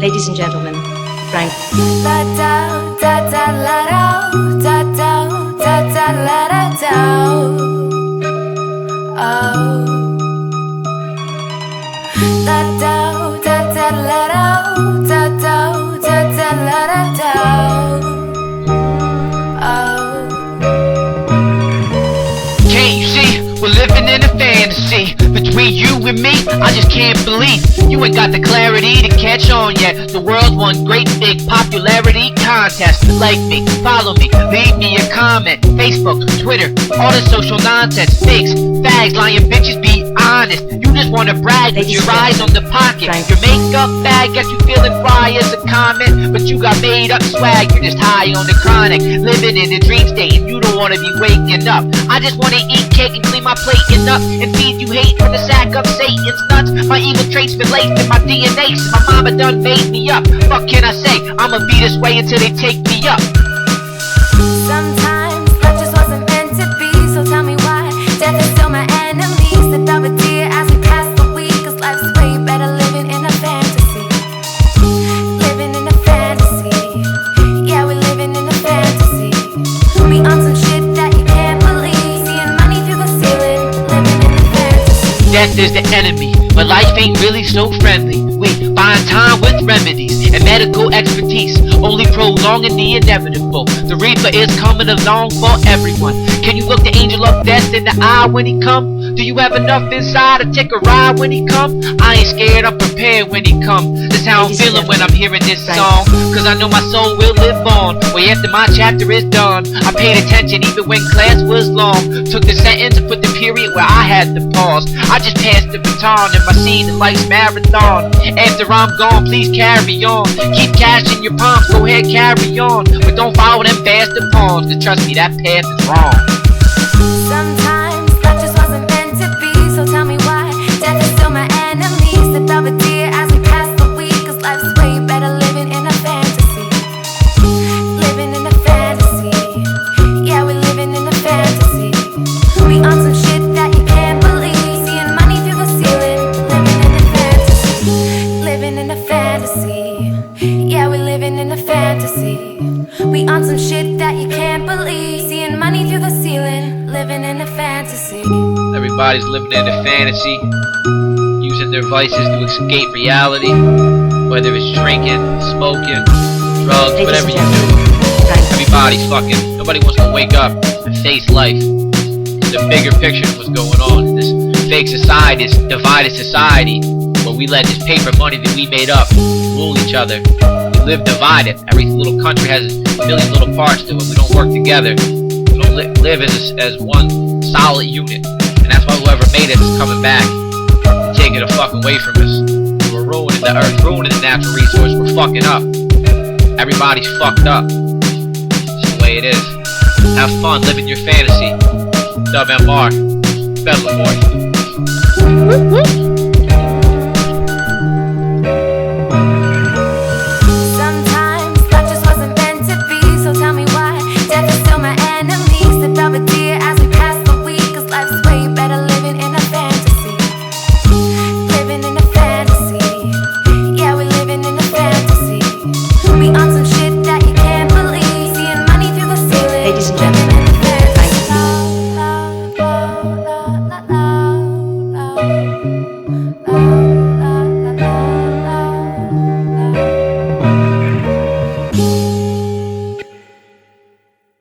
Ladies and gentlemen, Frank. Can't you see? We're living in a fantasy. Between you and me, I just can't believe you ain't got the clarity to catch on yet. The world won great big popularity contest. Like me, follow me, leave me a comment. Facebook, Twitter, all the social nonsense. Fakes, fags, lying bitches, be honest. You just wanna brag with your eyes on the pocket. Your makeup bag got you feeling fly as a comment, but you got made up swag, you're just high on the chronic. Living in a dream state and you don't wanna be waking up. I just wanna eat cake and clean my plate enough and feed you hate from the sack of Satan's nuts. My evil traits been laced in my DNA, so my mama done made me up. What can I say? I'ma be this way until they take me up. Sometimes life just wasn't meant to be, so tell me why death is still my enemy. Sip out a tear as we pass the week, cause life's way better living in a fantasy. Living in a fantasy. Yeah, we're living in a fantasy. We on some shit that you can't believe. Seeing money through the ceiling. Living in a fantasy. Death is the enemy, but life ain't really so friendly. We find time with remedies and medical expertise, only prolonging the inevitable. The reaper is coming along for everyone. Can you look the angel of death in the eye when he come? Do you have enough inside to take a ride when he come? I ain't scared, I'm prepared when he come. That's how I'm feeling when I'm hearing this song, cause I know my soul will live on way after my chapter is done. I paid attention even when class was long. Took the sentence and put the period where I had to pause. I just passed the baton in my scene in life's marathon. After I'm gone, please carry on. Keep cash in your palms, go ahead, carry on. But don't follow them bastard pawns, cause trust me, that path is wrong. Sometimes life just wasn't meant to be, so tell me why death is still my enemy. Sip out a tear as we pass the week, cause life's way better living in a fantasy. Living in a fantasy. Yeah, we're living in a fantasy. We on some shit that you can't believe. Seeing money through the ceiling. Living in a fantasy. Living in a fantasy. Yeah, we're living in a fantasy. We on some shit that you can't believe. Seeing money through the ceiling. Living in a fantasy. Everybody's living in a fantasy, using their vices to escape reality. Whether it's drinking, smoking, drugs, whatever you do. Everybody's fucking, nobody wants to wake up and face life. The bigger picture of what's going on in this fake society, this divided society, where we let this paper money that we made up rule each other. We live divided. Every little country has a million little parts to it. We don't work together. We don't live as one solid unit. And that's why whoever made us is coming back and taking it fucking away from us. We're ruining the earth, ruining the natural resource. We're fucking up. Everybody's fucked up. It's the way it is. Have fun living your fantasy. W.M.R. Bedlam boy.